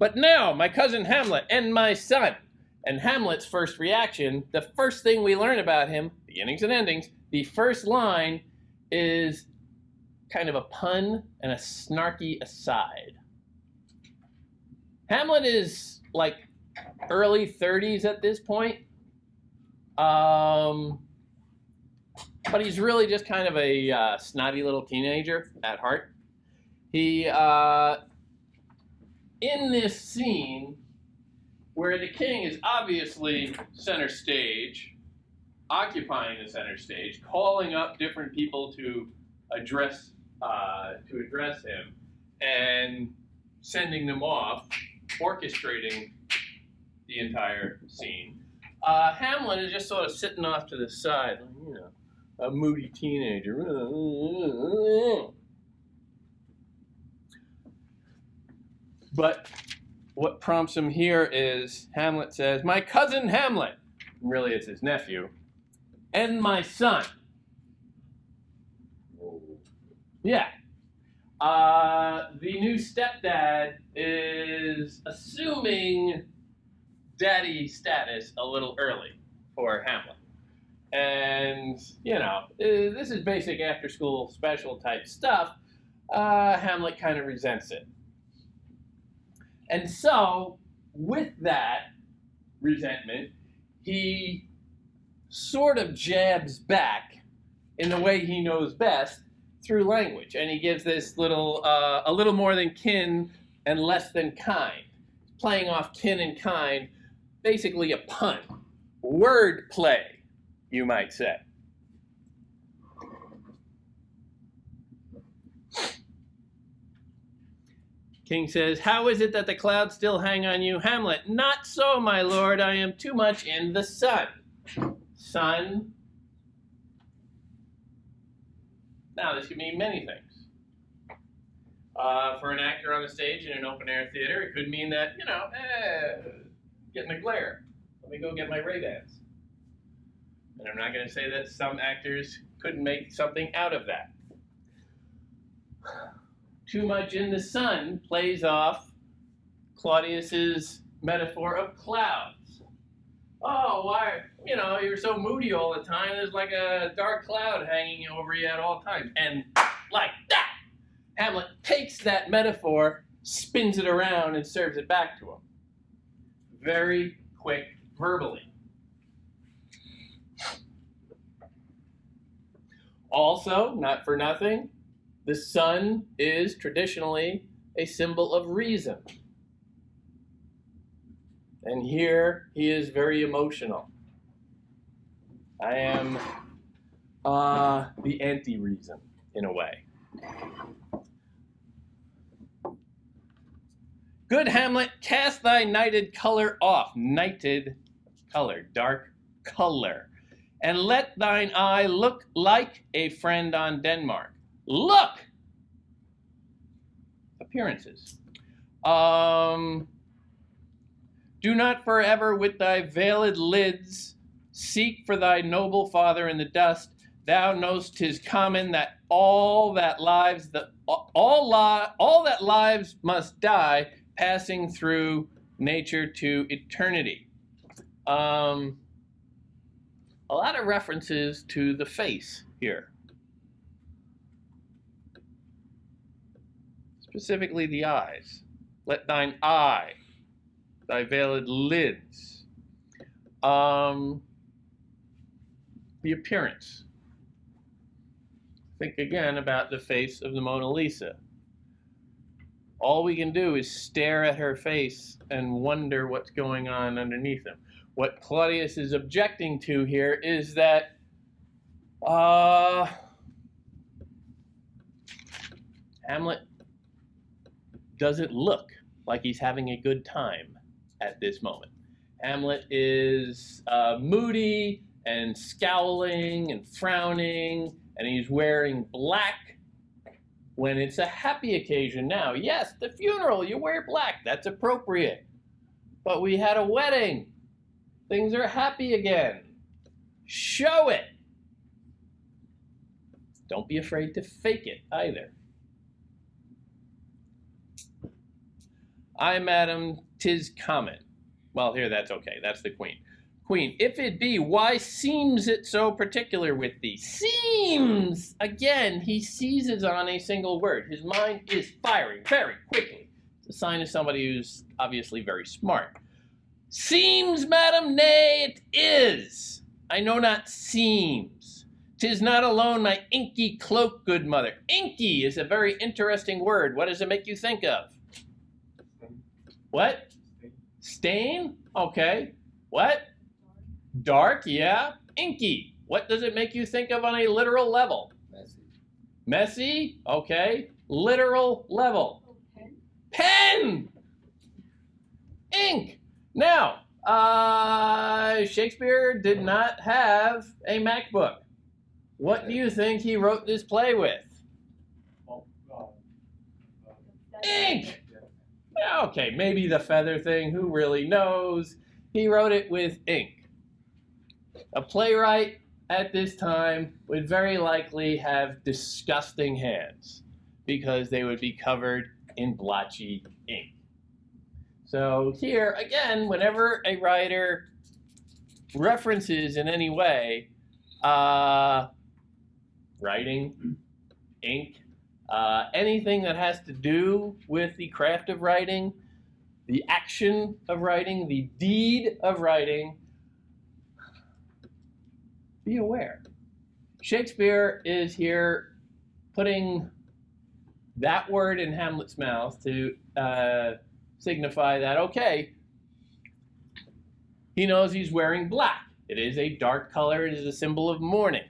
But now, my cousin Hamlet and my son. And Hamlet's first reaction, the first thing we learn about him, beginnings and endings, the first line is kind of a pun and a snarky aside. Hamlet is like early 30s at this point. But he's really just kind of a snotty little teenager at heart. He, in this scene, where the king is obviously center stage, occupying the center stage, calling up different people to address him, and sending them off, orchestrating the entire scene. Hamlet is just sort of sitting off to the side, a moody teenager. But what prompts him here is Hamlet says, "My cousin Hamlet," really it's his nephew, "and my son." Yeah. The new stepdad is assuming daddy status a little early for Hamlet. And, this is basic after-school special type stuff. Hamlet kind of resents it. And so, with that resentment, he sort of jabs back in the way he knows best through language. And he gives this a little more than kin and less than kind. Playing off kin and kind, basically a pun. Word play, you might say. King says, "How is it that the clouds still hang on you, Hamlet?" "Not so, my lord, I am too much in the sun." Sun. Now, this could mean many things. For an actor on the stage in an open-air theater, it could mean that, getting a glare. Let me go get my Ray-Bans. And I'm not going to say that some actors couldn't make something out of that. Too much in the sun plays off Claudius's metaphor of clouds. Oh, why, you're so moody all the time. There's like a dark cloud hanging over you at all times. And like that, Hamlet takes that metaphor, spins it around, and serves it back to him. Very quick verbally. Also, not for nothing, the sun is traditionally a symbol of reason. And here he is very emotional. I am the anti-reason, in a way. "Good Hamlet, cast thy nighted color off." Nighted color, dark color. "And let thine eye look like a friend on Denmark." Look! Appearances. "Do not forever with thy veiled lids seek for thy noble father in the dust. Thou know'st 'tis common that all that lives must die, passing through nature to eternity." A lot of references to the face here. Specifically the eyes. "Let thine eye, thy veiled lids." The appearance. Think again about the face of the Mona Lisa. All we can do is stare at her face and wonder what's going on underneath them. What Claudius is objecting to here is that Hamlet doesn't look like he's having a good time at this moment. Hamlet is moody and scowling and frowning, and he's wearing black when it's a happy occasion now. Yes, the funeral, you wear black, that's appropriate. But we had a wedding. Things are happy again. Show it. Don't be afraid to fake it either. Ay, madam, 'tis common. Well, here, that's okay. That's the queen. Queen, if it be, why seems it so particular with thee? Seems! Again, he seizes on a single word. His mind is firing very quickly. It's a sign of somebody who's obviously very smart. Seems, madam, nay, it is. I know not seems. 'Tis not alone my inky cloak, good mother. Inky is a very interesting word. What does it make you think of? What? Stain? Okay. What? Dark, yeah. Inky. What does it make you think of on a literal level? Messy. Messy? Okay. Literal level. Pen! Ink! Now, Shakespeare did not have a MacBook. What do you think he wrote this play with? Ink! Okay, maybe the feather thing, who really knows? He wrote it with ink. A playwright at this time would very likely have disgusting hands because they would be covered in blotchy ink. So here, again, whenever a writer references in any way writing, ink, anything that has to do with the craft of writing, the action of writing, the deed of writing, be aware. Shakespeare is here putting that word in Hamlet's mouth to signify that, okay, he knows he's wearing black. It is a dark color. It is a symbol of mourning.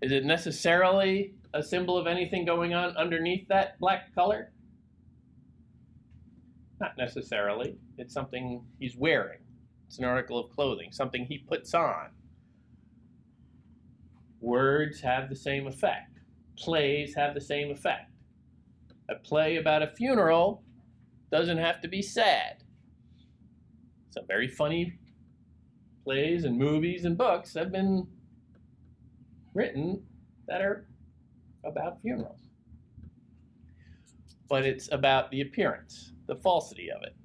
Is it necessarily a symbol of anything going on underneath that black color? Not necessarily. It's something he's wearing. It's an article of clothing, something he puts on. Words have the same effect. Plays have the same effect. A play about a funeral doesn't have to be sad. Some very funny plays and movies and books have been written that are about funerals. But it's about the appearance, the falsity of it.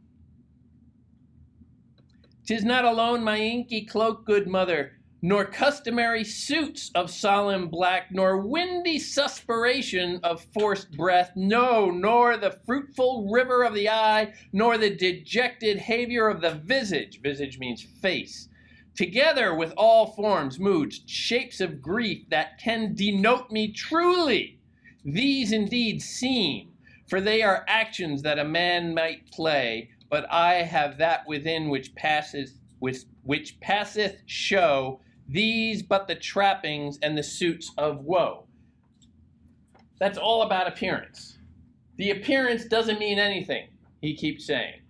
'Tis not alone my inky cloak, good mother, nor customary suits of solemn black, nor windy suspiration of forced breath, no, nor the fruitful river of the eye, nor the dejected havior of the visage. Visage means face. Together with all forms, moods, shapes of grief that can denote me truly. These indeed seem, for they are actions that a man might play, but I have that within which passeth show, these but the trappings and the suits of woe. That's all about appearance. The appearance doesn't mean anything, he keeps saying.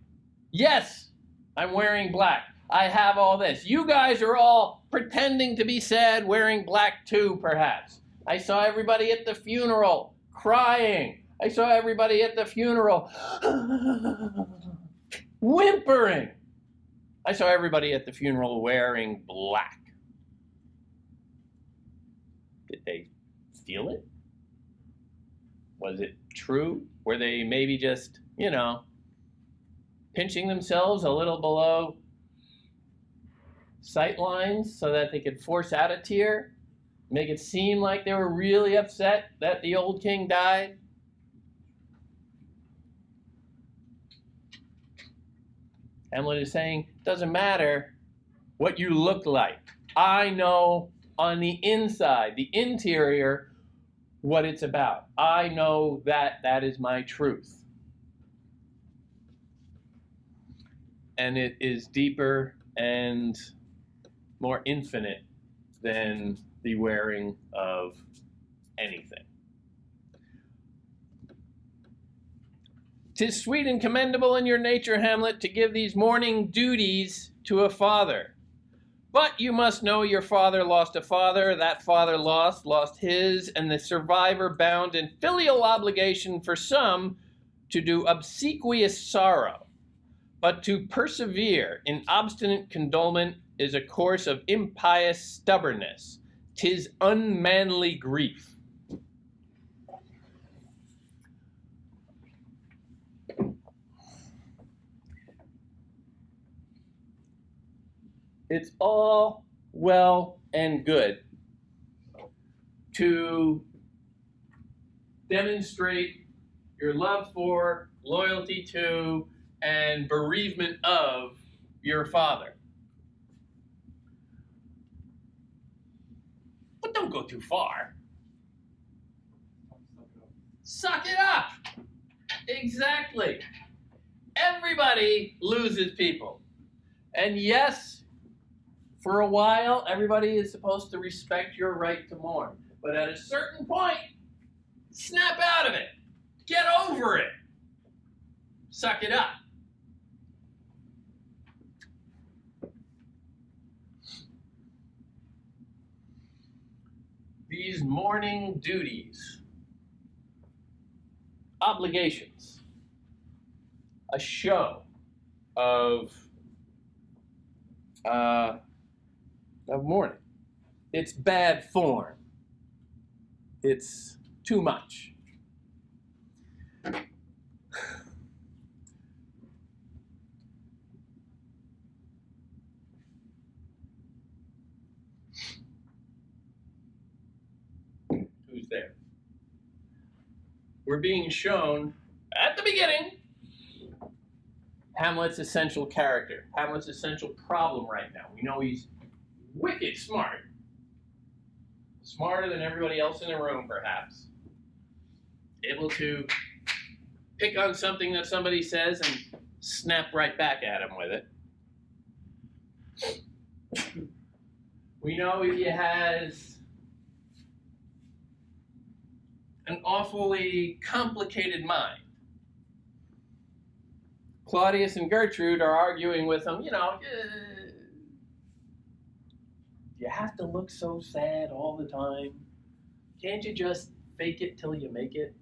Yes, I'm wearing black. I have all this. You guys are all pretending to be sad, wearing black too, perhaps. I saw everybody at the funeral crying. I saw everybody at the funeral whimpering. I saw everybody at the funeral wearing black. Did they feel it? Was it true? Were they maybe just, pinching themselves a little below sight lines so that they could force out a tear? Make it seem like they were really upset that the old king died? Hamlet is saying, it doesn't matter what you look like. I know on the inside, the interior, what it's about. I know that that is my truth. And it is deeper and more infinite than the wearing of anything. 'Tis sweet and commendable in your nature, Hamlet, to give these mourning duties to a father. But you must know your father lost a father, that father lost his, and the survivor bound in filial obligation for some to do obsequious sorrow. But to persevere in obstinate condolement is a course of impious stubbornness. 'Tis unmanly grief. it's all well and good to demonstrate your love for, loyalty to, and bereavement of your father. But don't go too far. Suck it up. Exactly. Everybody loses people. And yes, for a while, everybody is supposed to respect your right to mourn. But at a certain point, snap out of it. Get over it. Suck it up. These mourning duties, obligations, a show of mourning. It's bad form. It's too much. Who's there? We're being shown at the beginning Hamlet's essential character, Hamlet's essential problem right now. We know he's wicked smart. Smarter than everybody else in the room, perhaps. Able to pick on something that somebody says and snap right back at him with it. We know he has an awfully complicated mind. Claudius and Gertrude are arguing with him, you have to look so sad all the time. Can't you just fake it till you make it?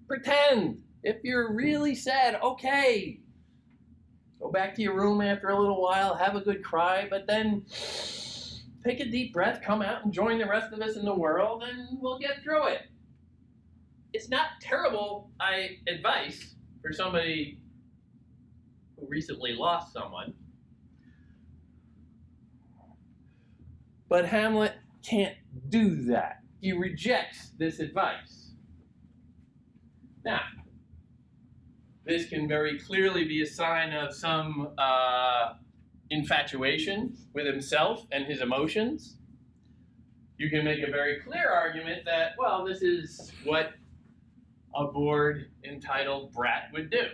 Pretend. If you're really sad, okay. Go back to your room after a little while, have a good cry, but then take a deep breath, come out and join the rest of us in the world, and we'll get through it. It's not terrible advice for somebody who recently lost someone. But Hamlet can't do that. He rejects this advice. Now, this can very clearly be a sign of some infatuation with himself and his emotions. You can make a very clear argument that, well, this is what a bored, entitled brat would do.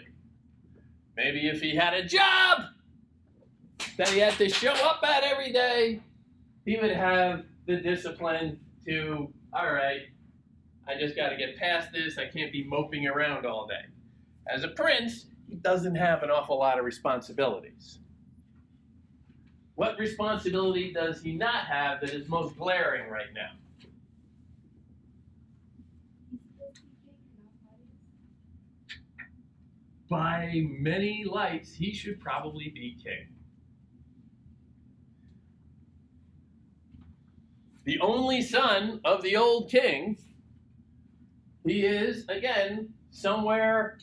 Maybe if he had a job that he had to show up at every day, he would have the discipline to, all right, I just got to get past this. I can't be moping around all day. As a prince, he doesn't have an awful lot of responsibilities. What responsibility does he not have that is most glaring right now? By many lights, he should probably be king. The only son of the old king, he is, again, somewhere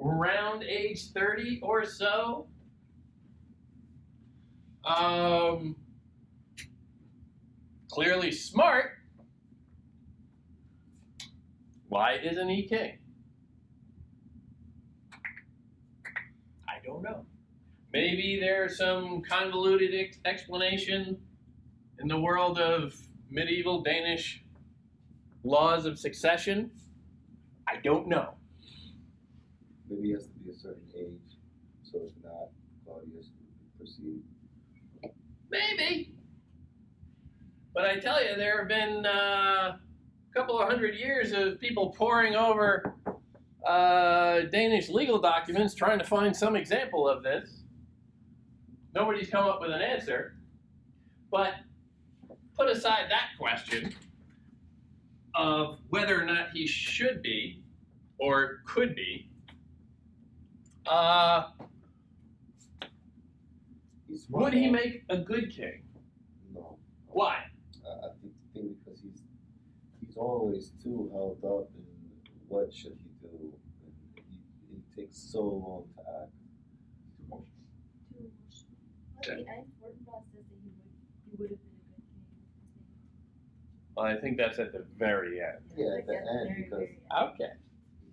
around age 30 or so. Clearly smart. Why isn't he king? I don't know. Maybe there's some convoluted explanation in the world of medieval Danish laws of succession. I don't know. Maybe he has to be a certain age, so if not, Claudius would proceed. Maybe. But I tell you, there have been a couple of 100 years of people poring over Danish legal documents trying to find some example of this. Nobody's come up with an answer. But put aside that question of whether or not he should be or could be, would he make a good king? No. Why? I think because he's always too held up in what should he do, and he takes so long to act. Too At the end, forebodes says that he would have been a good king. Well, I think that's at the very end. Yeah, at the end, very, because very end. Okay,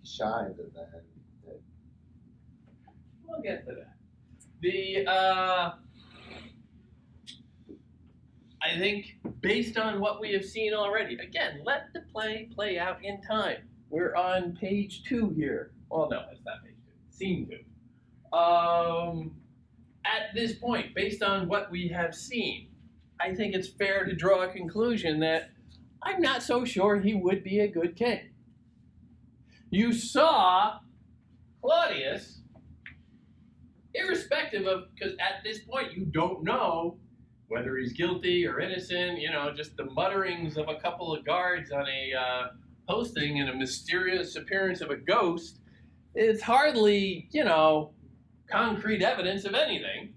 he shines at the end. we'll get to that. The I think based on what we have seen already, again, let the play out in time. We're on page 2 here. Well, no, it's not page 2. Scene 2. At this point, based on what we have seen, I think it's fair to draw a conclusion that I'm not so sure he would be a good king. You saw Claudius, irrespective of, because at this point you don't know whether he's guilty or innocent, just the mutterings of a couple of guards on a posting and a mysterious appearance of a ghost, it's hardly, concrete evidence of anything.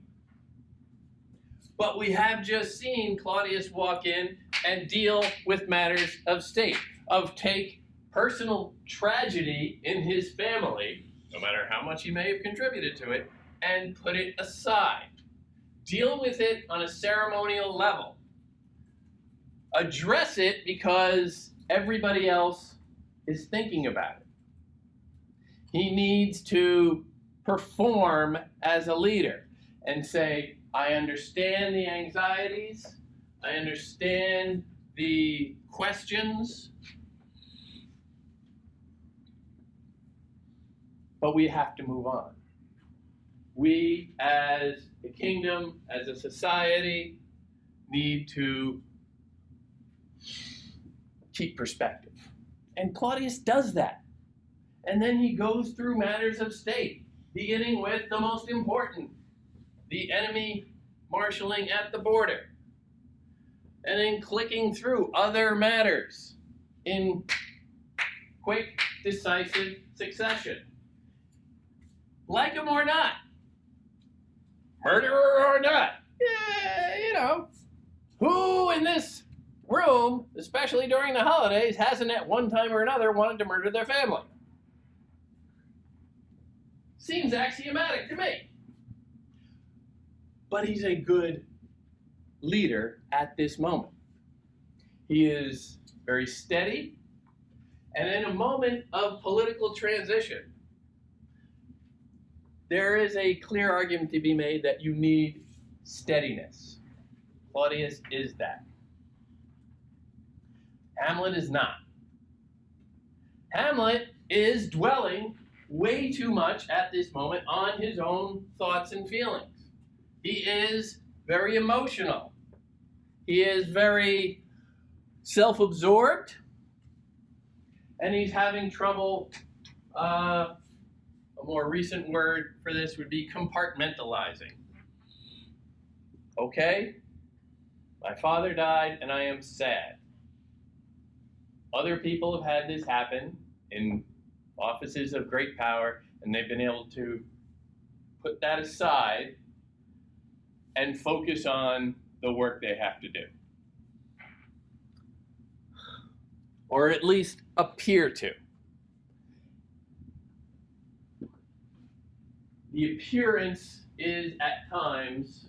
But we have just seen Claudius walk in and deal with matters of state, of take personal tragedy in his family, no matter how much he may have contributed to it, and put it aside. Deal with it on a ceremonial level. Address it because everybody else is thinking about it. He needs to perform as a leader and say, I understand the anxieties, I understand the questions, but we have to move on. We, as a kingdom, as a society, need to keep perspective. And Claudius does that. And then he goes through matters of state, beginning with the most important, the enemy marshaling at the border, and then clicking through other matters in quick, decisive succession. Like him or not, murderer or not, who in this room, especially during the holidays, hasn't at one time or another wanted to murder their family? Seems axiomatic to me. But he's a good leader at this moment. He is very steady, and in a moment of political transition, there is a clear argument to be made that you need steadiness. Claudius is that. Hamlet is not. Hamlet is dwelling way too much at this moment on his own thoughts and feelings. He is very emotional. He is very self-absorbed, and he's having trouble, a more recent word for this would be compartmentalizing. Okay, my father died and I am sad. Other people have had this happen in offices of great power, and they've been able to put that aside and focus on the work they have to do. Or at least appear to. The appearance is at times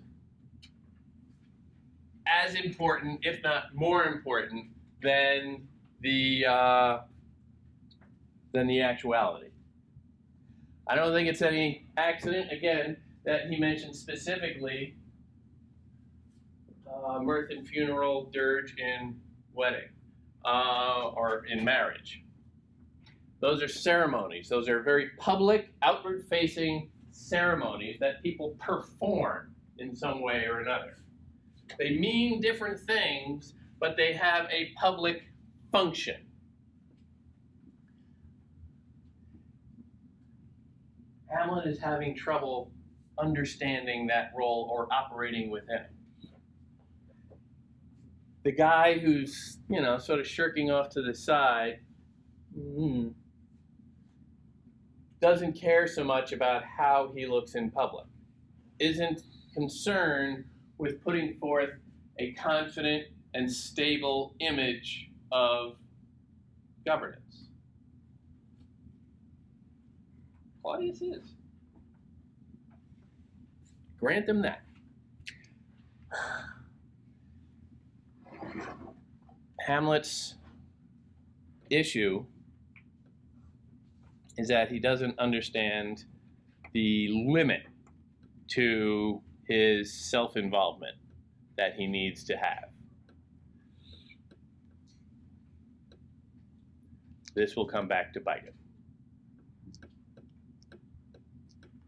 as important, if not more important, than the actuality. I don't think it's any accident, again, that he mentioned specifically mirth and funeral, dirge in wedding, or in marriage. Those are ceremonies. Those are very public, outward-facing ceremonies that people perform in some way or another. They mean different things, but they have a public function. Hamlet is having trouble understanding that role or operating within it. The guy who's, sort of shirking off to the side, doesn't care so much about how he looks in public, isn't concerned with putting forth a confident and stable image of governance. Claudius is. Grant him that. Hamlet's issue is that he doesn't understand the limit to his self-involvement that he needs to have. This will come back to bite him.